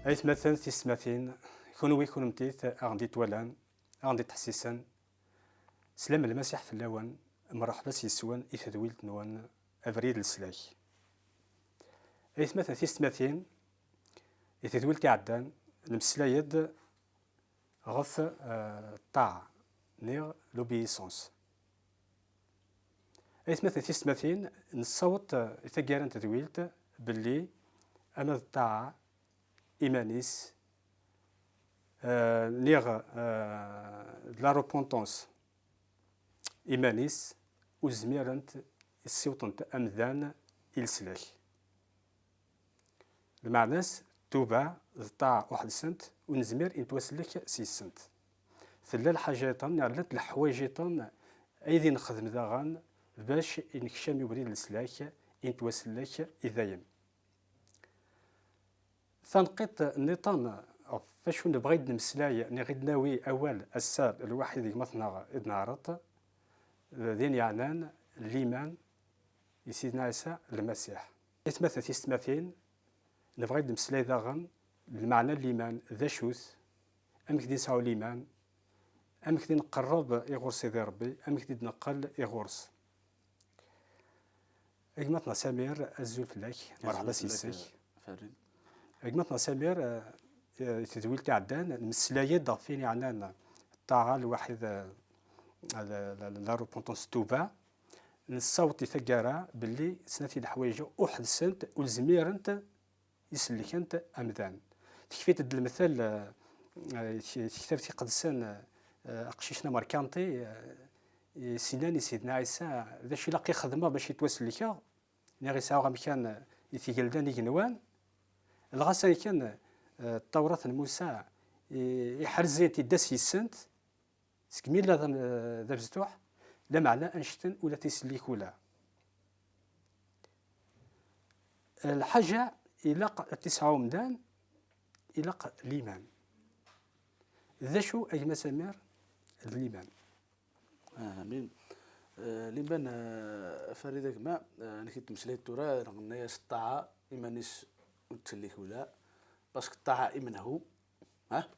أيث مثلا تيسماثين كونوي كونمتيت أغندي تولان أغندي تحسيسان سلام المسيح في اللوان مرحبا سيسوان إثدويلت نوان أفريد السلاك أيث مثلا تيسماثين إثدويلت عدان المسلايد غف الطاعة نيغ لوبيسونس أيث مثلا تيسماثين نصوت إثاقارن تدويلت باللي أما الطاعة إيمانيس نيغ لا روبونتونس إيمانيس وزميرنت السيوطنت أمذان إلسلاك المعناس توبع الطاعة واحد سنت ونزمير إنتواسلك 6 سنت ثلا الحاجات نعلت الحوايجيطن أيدي نخدم داغان باش إنكشام يبريد السلاك إنتواسلك إذايم ثنقيت النظام فاش نبغي نمسلاي نغيد ناوي اول السال الواحد مثلا ابن عرط ذين يعنان الايمان يسيدنا عيسى المسيح يتمثل في ستماثين نبغي نمسلاي داغن المعنى الايمان ذا شوث امك دي نسعو الايمان امك دي نقرب يغرس سيدي ربي امك دي نقل يغرس اجمتنا سمير الزول فلاك مرحبا سيسيك فريد اجمتنا سمير تدويل تاع عدان المسلايد ضافين يعني الطاعة الواحد لا روبونتونس توبا الصوت يثقارا باللي سنتي الحوايج واحد سنت والزميرنت يسلكنت امذان تكفيت المثال كتابتي قدسان اقشيشنا ماركانتي سناني سيدنا عيسى ذا شي لاقي خدمه باش يتوسلكا نغي ساوغ مكان يثيقلدان يجنوان الغاسا كان التوراة موسى يحرزين تيداس يسنت سكميل ذا بزتوح لا معنى انشتن ولا تيسليك ولا الحاجة إلاق 9 مدان إلاق الإيمان ذا شو أي مسامير الإيمان امين لبان فريدك ما نكيت مسلي التورا رغم الطاعة إيمانيس وتسليك ولا باسكو الطاعة إيمانه ها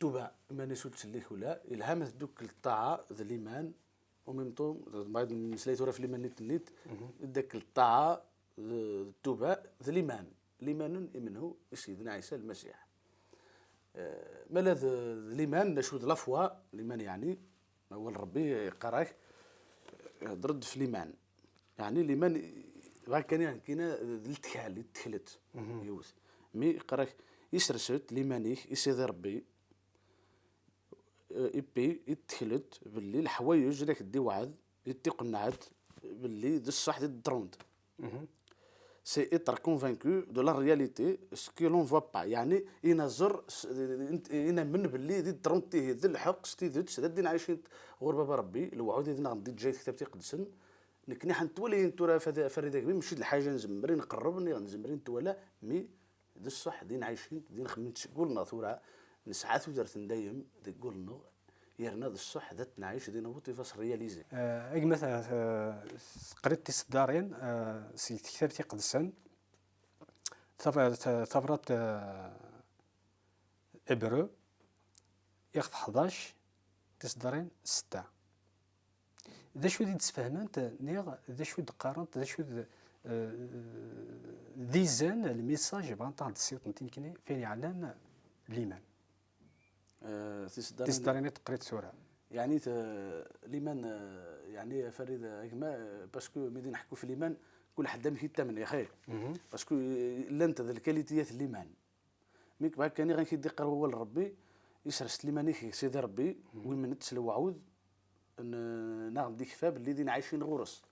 توبع إيمانيس وتسليك ولا إلهامت دوك الطاعة ذا الإيمان وميمطو بعد مسلي التورا في الإيمان نيت داك الطاعة التوبة ذا الإيمان إيمانه سيدنا عيسى المسيح مالا الإيمان نشود لافوا الإيمان يعني أول ربي يقراك درد في الإيمان يعني الإيمان كان يعني كاين الاتكال يتكلت يوث مي قراك يسرست ليمانيك يسيدي ربي إبي يتكلت باللي الحوايج راك دي وعد يتقنعت باللي دي الصح دي الدروند سي اتر كونفانكو دو لا رياليتي سكي لون فوا با يعني ينظر ينمن باللي دي الدروند تي ذي الحق ستي ذوتش دين عايشين غور بابا ربي الوعود دينا غندي جاي كتابتي قدسن نكني حنتولي نتورا فريدك مي مشيت الحاجه نزمري نقربني نزمري نتولا مي دي الصح دين عايشين دين خمنت قولنا ثورة نسعات ودرت ندايم دي قولنا يرنا دي الصح ذات نعيش دينا بوتي فاس رياليزي اي مثلا قريت تصدارين سي كتابتي قدسن ثبرت ابرو يخف 11 تصدارين 6 ذا شو دي تفهمنت نيغ ذا شو قارنت ذا شو ديزان الميساج بغا نطلع السيوط نتيني فين يعلن الايمان تصدارين قريت سوره يعني الايمان يعني فريد اجماع باسكو ملي نحكوا في الايمان كل حد مشي الثمن يا خير باسكو الا انت ذا الكاليتيات الايمان ميك باك كان غير كيدي قرب هو لربي يسرس الايمانيك سيدي ربي وين من تسلو وعود ناخذ ديك فاب اللي دينا عايشين غورس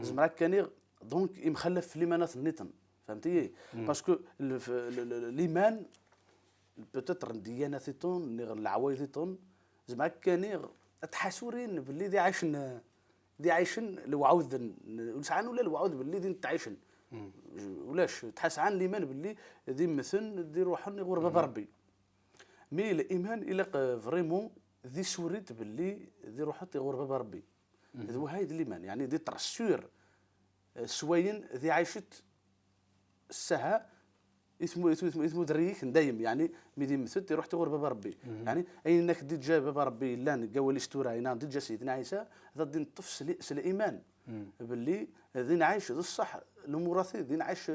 زعما كان دونك يمخلف في الايمانات النيتن فهمتي باسكو الايمان بوتيتر دياناتيتون العوايديتون زعما كان تحاسورين باللي دي عايشن الوعود وسعان ولا الوعود باللي دي تعيشن ولاش تحس عن الايمان باللي دي مثل دي روحن غور بابا ربي مي الايمان الى فريمون ذي سوريت باللي ذي روحت غور بابا ربي هذا هاي الايمان يعني دي ترسور سوين ذي عايشت السها اسمه دريك ندايم يعني ميدي مثل يروح تغور بابا ربي يعني اي انك دي جا بابا ربي لا قولي ستورا هنا دي جا سيدنا عيسى غادي نطفس الايمان باللي ذي عايش ذو الصح الموراثي ذي عايش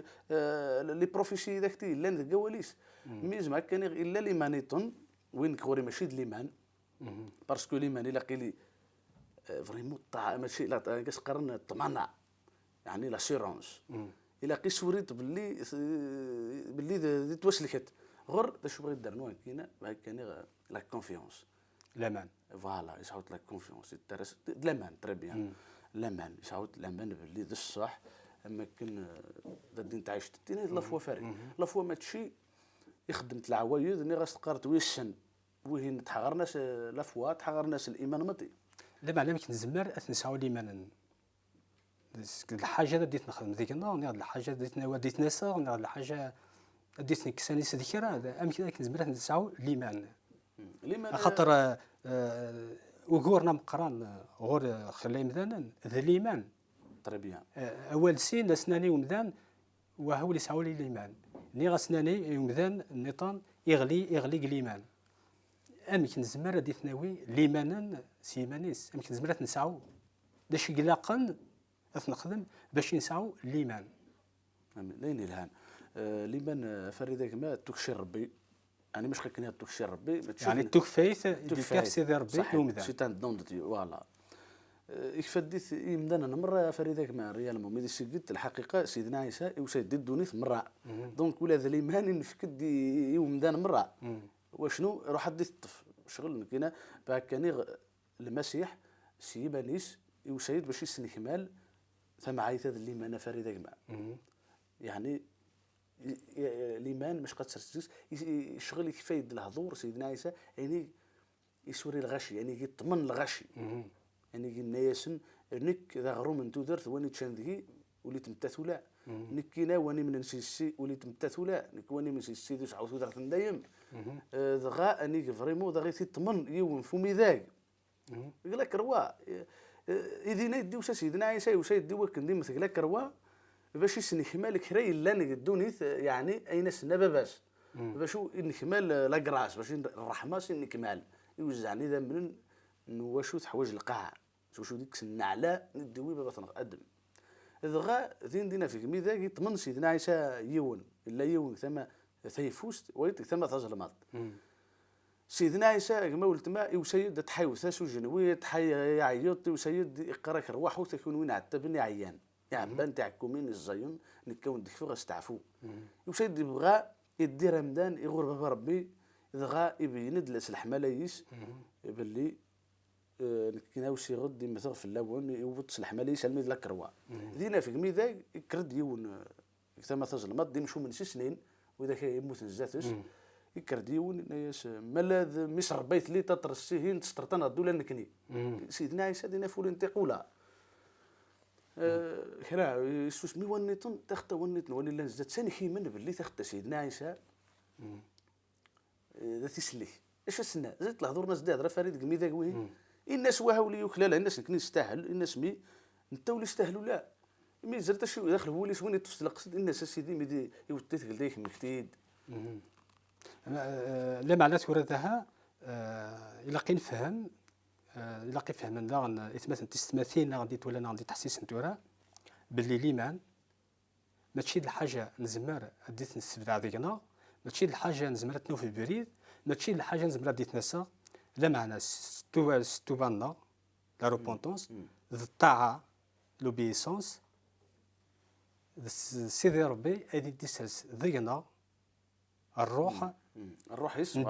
لي بروفيسي ذاك تي لا قوليس ميز ما كان الا ليمانيتون وين كوري ماشي د ليمان باسكو ليمان الا قيلي فريمون ماشي لا كاش قرن الطمانع يعني لاسيرونس الا قيس وريت باللي توسلكت غير باش بغيت دار نوع كاينه كاين لا كونفيونس الامان فوالا يسعود لا كونفيونس الترس الامان تري بيان الامان يسعود الامان باللي ذا الصح اما كان غادي نتعايش تيني لا فوا فاري لا فوا ما تشي يخدم العوايد اني غاستقرت ويسن وين تحغر ناس لا فوا تحغر ناس الايمان مطي لا معنى يمكن نزمر نسعوا الايمان الحاجه ديت نخدم ديك النهار الحاجه ديت وديت ناسا الحاجه ديت كساني ذكرى امكن نزمر نسعوا الايمان خاطر وقورنا مقران غور خلي مذانا ذا الايمان تري بيان اول سين اسناني ومذان وهو اللي يسعوا لي الايمان ني غسناني ومذان النيطان يغلي الايمان امكن نزمر ديت ناوي الايمانا سيمانيس امكن نزمر نسعوا داش قلاقا نخدم باش نسعوا الايمان لين الهان الايمان فريدك ما تكشي ربي يعني مش خلينا تكشي ربي يعني توكفيت ديك سيدي ربي ومذا سيتان دوندتي فوالا يفديت يمدانا مره فريدك ما ريال ميدي سجدت الحقيقه سيدنا عيسى وسيد الدونيث مره دونك ولا ذا الايمان نفكد يمدانا مره وشنو روح دي الطف شغل كاينه كان المسيح سيبانيس وسيد باش يسني كمال ثم عايث هذا الايمان فريدك ما يعني الايمان مش قد سرسيس الشغل كيفايد الحضور سيدنا عيسى يعني يسوري الغشي يعني يطمن الغشي يعني قلنا ياسن نك ذا غرو من تودرت واني تشاندي ولي تمتثلا نكينا واني من نسيسي ولي تمتثلا نك واني من نسيسي دوس عاود تودرت ندايم دغا اني فريمون دغا تطمن يوم فمي ذاك يقول لك روا اذا يدي وش سيدنا عيسى وش يدي وكندي مثل لك روا باش يسني كمال كري لا نقدوني يعني اين سنا باباس باش نكمال لا كراس باش الرحمه سن كمال يوزعني ذا من نواشو تحوايج القاع شو ديك النعلاء ندوي بابا تنقدم دغا زين دينا فيك مي ذاك يطمن سيدنا عيسى يون الا يون ثم ثيفوست ويت ثم تظلمات سيدنا عيسى كما قلت ما يسيد تحيوث سجنوي تحي يعيط وسيد يقراك رواح وتكون وين عتبني عيان يعني بان تاعكم من الزين نكون ديك فوق استعفو يسيد يبغى يدي رمضان يغور بابا ربي دغا يبين دلس الحمالايس باللي كنا وشي غد مثلا في اللون يوبط الحمالايس الميد لك روا دينا في ميدا يكرد يون كما تظلمات دي مشو من 6 سنين واذا كان يموت الزاتس يكرديون ناس ملاذ مصر بيت لي تطرسيهين تسترطنا الدوله نكني سيدنا عيسى دينا فول تقولا كرا يسوس مي ونيتون تخت ونيتن ولي لا زاد ثاني خيمن باللي تخت سيدنا عيسى ذا تسلي اش السنه زدت الهضور ناس دادره فريد قميده قوي الناس وهاولي يوكلا الناس كني يستاهل الناس مي انت ولي يستاهلوا لا مي زرت شي داخل هو اللي سوين تفصل قصد الناس سيدي ميدي يوتيت قلديك مكتيد لا معنات وردها الى قين فهم الى قين فهم داغن اثبات تستماثيل غادي ولا غادي تحسيس نتورا باللي الايمان ماشي الحاجه نزمر ديت نسبع ديكنا ماشي الحاجه نزمر تنوف البريد ماشي الحاجه نزمر ديت نسا لا معنى ستوبانا لا روبونتونس الطاعه لوبيسونس سيدي ربي هذه ديساس ذينا الروح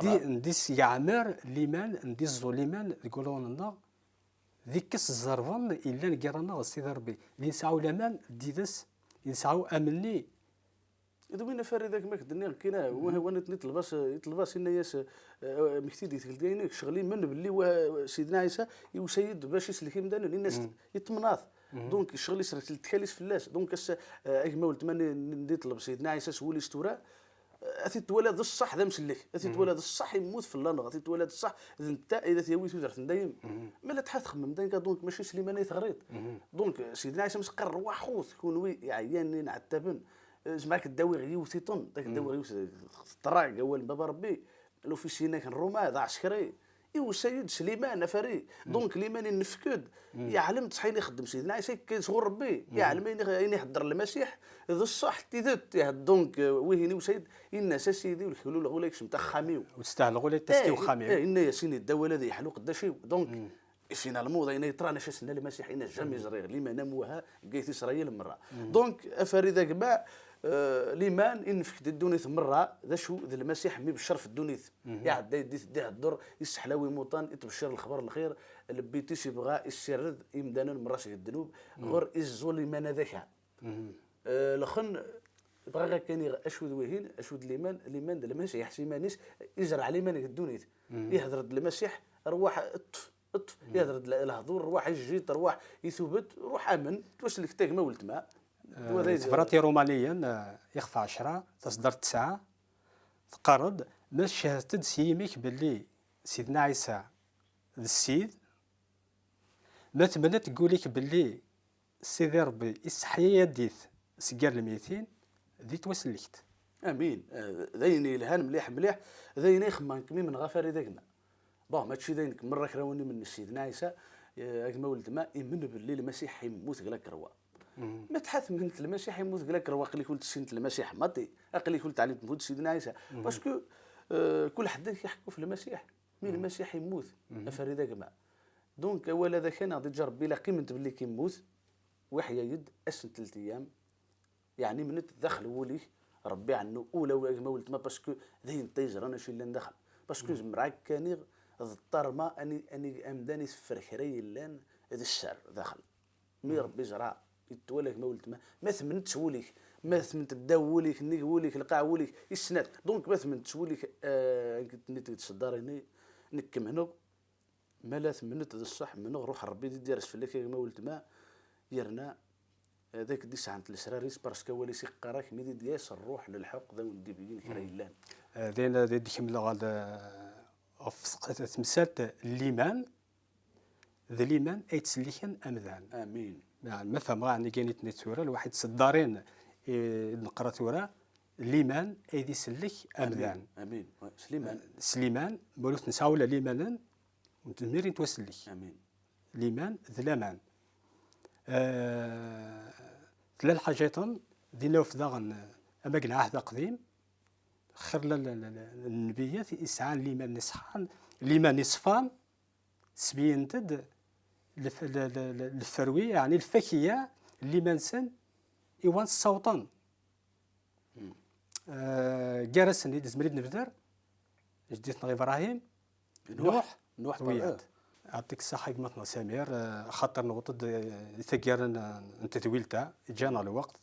نديس يعمر الايمان نديس الايمان يقولون لنا ذيك الزرفن الا نقرانا سيدي ربي اللي نسعوا الامان ديدس نسعوا امني اذا وين فريدك ما كدني كاينه وانا يطلباس الناس مكتيدي تلقاينك شغالين من باللي سيدنا عيسى يسيد باش يسلك مدان الناس يطمناث دونك الشغل يسرك تكاليس فلاس دونك كما قلت ندي طلب سيدنا عيسى سولي استورا اثي تولد الصح ذا مسلك اثي تولد الصح يموت في اللنغ اثي تولد الصح انت اذا تيوي تودرت ندايم مالا تخمم دايك دونك ماشي سليمان يثغريط دونك سيدنا عيسى مسقر واخوث كون وي عيان عتابن جمعك الداوي غيو سيطون داك الداوي غيو طراق اول بابا ربي لو في شيناك الروما ضاع عسكري ايوا السيد سليمان افري دونك ليمان ينفكد يعلم تصحيني يخدم سيدنا عيسى كاين شغل ربي يعلم اني يحضر المسيح ذا الصح تيذت دونك ويهني وسيد ان سيدي والحلول غوليكش نتاع خاميو وتستاهل غولي تستيو خاميو ان يا سيني الدواء الذي يحلو قداشي دونك فينا الموضه إنه يطرى نشسنا المسيح إنه جامي زرير لما نموها قيت إسرائيل مرة دونك أفريد جماع ليمان إن في الدنيا مرة ذا شو ذا المسيح مي بالشر في الدنيا يعد يديه الدر يسحلاوي موطن يتبشر الخبر الخير اللي بيتيش يبغى يسرد يمدانا مراسك الذنوب غير إزول ليمان ذاك لخن بغا كان اشود وهين اشود ليمان ذا المسيح سيمانيس يزرع ليمان الدنيا يهضر المسيح رواح اطف يهضر الهضور روح يجي روح يثبت روح امن واش اللي كتاك ما ولت ما تفراتي رومانيا يخفى 10 تصدر 9 تقرض ما شهدت سيميك باللي سيدنا عيسى السيد ما تمنى تقول لك باللي سيدي ربي يستحيا يديث سكر الميتين ذي توسلكت امين ذيني الهان مليح مليح ذيني خمان كمي من غفاري ذاكنا باه ماشي ذينك مره كراوني من سيدنا عيسى كما ولد ما يمن باللي المسيح يموت قالك روا ما تحث من المسيح يموت قالك روا قال لك ولد سيدنا المسيح ماطي قال لك ولد تعليم تموت سيدنا عيسى باسكو كل حد يحكوا في المسيح من المسيح يموت افريدا كما دونك ولا ذا كان غادي تجرب بلا قيمه باللي كيموت وحيا يد اسن 3 ايام يعني من تدخل ولي ربي عنه اولى كما ولد ما باسكو ذين تيجر انا شي اللي ندخل باسكو معاك كاني اضطر ما اني امداني سفر حري لان هذا الشعر داخل مي ربي زرع يتولك ما ولت ما ثمنتش وليك ما ثمنت داوليك ني وليك القاع وليك يسند دونك ما ثمنتش وليك قلت ني تصدر هنا نكم هنا ما لا ثمنت هذا الصح من روح ربي دير سفلك ما ولت ما يرنا هذاك دي ساعه الاسراريس باسكو ولي سيقراك ميدي دياس الروح للحق ذا ولدي بين حري لان ذين ذي كمل غاد تمثال الليمان ذا الليمان اي تسليكن امذان امين يعني ما فهم يعني كاينت نتورا الواحد صدارين نقرا تورا الليمان اي ذي سلك امذان امين سليمان مولوث نساولا ليمانا وتميرين توسلك امين ليمان ذلامان ثلاث حاجات دينا في ذاغن اماكن عهد قديم خير النبيات إسعان لما نسحان لما نصفان سبينتد الفروي يعني الفكية لما نسن إيوان الصوتان جارس نيد زمريد نبذر جديت نغي إبراهيم نوح وياد عطيك الصحة كما سمير خاطر نوطد ثقيرن انت تويلتا جانا الوقت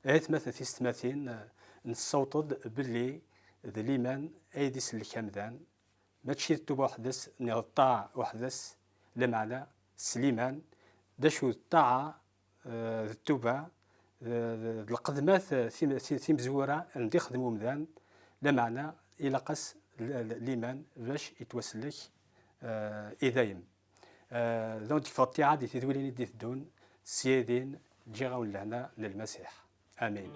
مثلا في ستماثين نصوتد باللي ذا ليمان ايدي سلك همذان ماشي التوبة وحدس نغطاع وحدس لمعنى سليمان داشو الطاعة التوبة القدمات في مزورة ندي خدمو مذان لمعنى إلى قس ليمان باش يتوسلك إذايم دونك فاطيعة دي تدولين دي تدون سيادين جيغاون لهنا للمسيح آمين